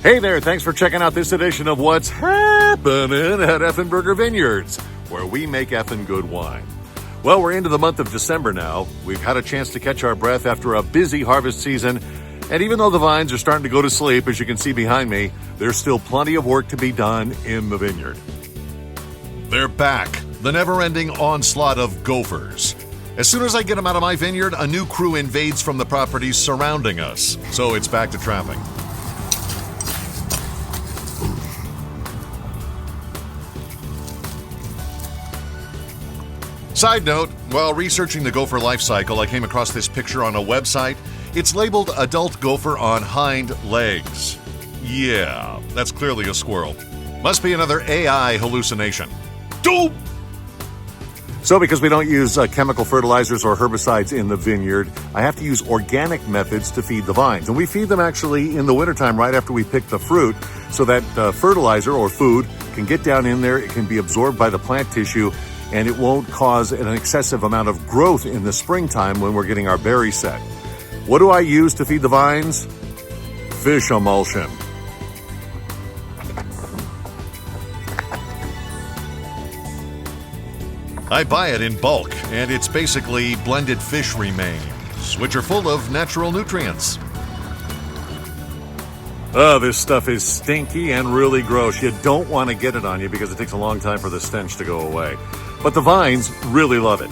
Hey there, thanks for checking out this edition of What's Happening at Effen Vineyards, where we make effing good wine. Well, we're into the month of December now. We've had a chance to catch our breath after a busy harvest season, and even though the vines are starting to go to sleep, as you can see behind me, there's still plenty of work to be done in the vineyard. They're back, the never-ending onslaught of gophers. As soon as I get them out of my vineyard, a new crew invades from the properties surrounding us, so it's back to traffic. Side note, while researching the gopher life cycle, I came across this picture on a website. It's labeled adult gopher on hind legs. Yeah, that's clearly a squirrel. Must be another AI hallucination. Dope! So because we don't use chemical fertilizers or herbicides in the vineyard, I have to use organic methods to feed the vines. And we feed them actually in the wintertime right after we pick the fruit so that fertilizer or food can get down in there, it can be absorbed by the plant tissue, and it won't cause an excessive amount of growth in the springtime when we're getting our berry set. What do I use to feed the vines? Fish emulsion. I buy it in bulk, and it's basically blended fish remains, which are full of natural nutrients. Oh, this stuff is stinky and really gross. You don't want to get it on you because it takes a long time for the stench to go away. But the vines really love it.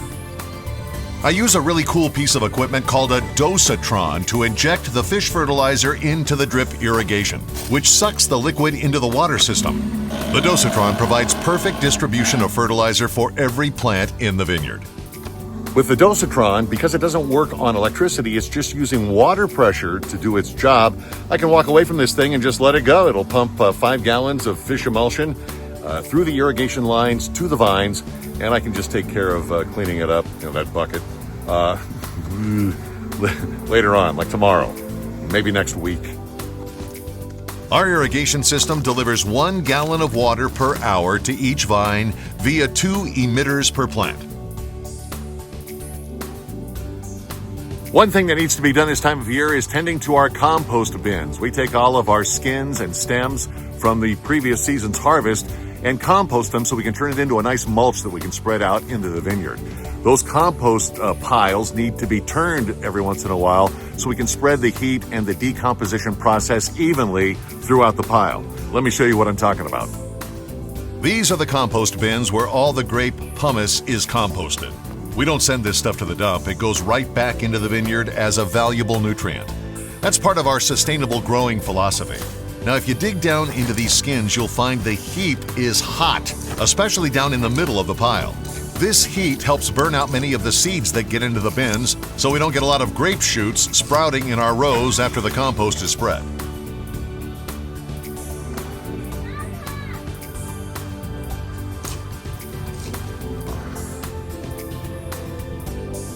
I use a really cool piece of equipment called a dosatron to inject the fish fertilizer into the drip irrigation, which sucks the liquid into the water system. The dosatron provides perfect distribution of fertilizer for every plant in the vineyard. With the dosatron, because it doesn't work on electricity, it's just using water pressure to do its job. I can walk away from this thing and just let it go. It'll pump 5 gallons of fish emulsion through the irrigation lines to the vines, and I can just take care of cleaning it up, that bucket, later on, like tomorrow, maybe next week. Our irrigation system delivers 1 gallon of water per hour to each vine via 2 emitters per plant. One thing that needs to be done this time of year is tending to our compost bins. We take all of our skins and stems from the previous season's harvest and compost them so we can turn it into a nice mulch that we can spread out into the vineyard. Those compost piles need to be turned every once in a while so we can spread the heat and the decomposition process evenly throughout the pile. Let me show you what I'm talking about. These are the compost bins where all the grape pumice is composted. We don't send this stuff to the dump. It goes right back into the vineyard as a valuable nutrient. That's part of our sustainable growing philosophy. Now, if you dig down into these skins, you'll find the heap is hot, especially down in the middle of the pile. This heat helps burn out many of the seeds that get into the bins, so we don't get a lot of grape shoots sprouting in our rows after the compost is spread.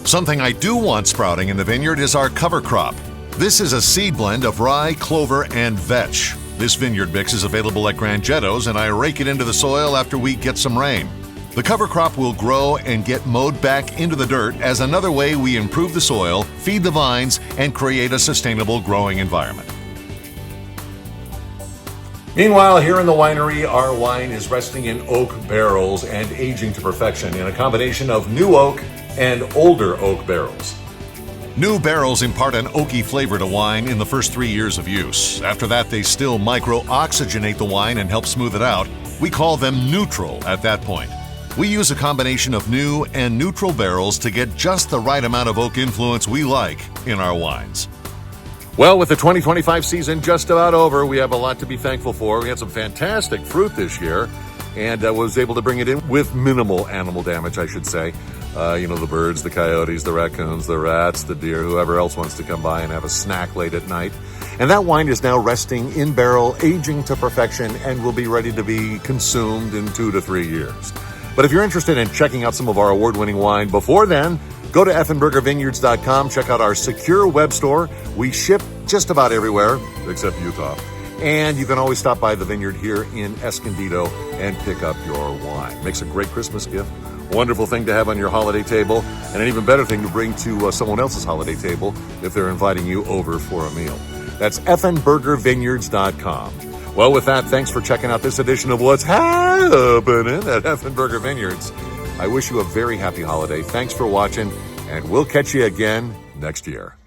Something I do want sprouting in the vineyard is our cover crop. This is a seed blend of rye, clover, and vetch. This vineyard mix is available at Grangetto's, and I rake it into the soil after we get some rain. The cover crop will grow and get mowed back into the dirt as another way we improve the soil, feed the vines, and create a sustainable growing environment. Meanwhile, here in the winery, our wine is resting in oak barrels and aging to perfection in a combination of new oak and older oak barrels. New barrels impart an oaky flavor to wine in the first 3 years of use. After that, they still micro-oxygenate the wine and help smooth it out. We call them neutral at that point. We use a combination of new and neutral barrels to get just the right amount of oak influence we like in our wines. Well, with the 2025 season just about over, we have a lot to be thankful for. We had some fantastic fruit this year, and was able to bring it in with minimal animal damage, I should say. The birds, the coyotes, the raccoons, the rats, the deer, whoever else wants to come by and have a snack late at night. And that wine is now resting in barrel, aging to perfection, and will be ready to be consumed in 2 to 3 years. But if you're interested in checking out some of our award-winning wine before then, go to effenbergervineyards.com, check out our secure web store. We ship just about everywhere, except Utah. And you can always stop by the vineyard here in Escondido and pick up your wine. Makes a great Christmas gift. Wonderful thing to have on your holiday table, and an even better thing to bring to someone else's holiday table if they're inviting you over for a meal. That's effenburgervineyards.com. Well, with that, thanks for checking out this edition of What's Happening at Effenburger Vineyards. I wish you a very happy holiday. Thanks for watching, and we'll catch you again next year.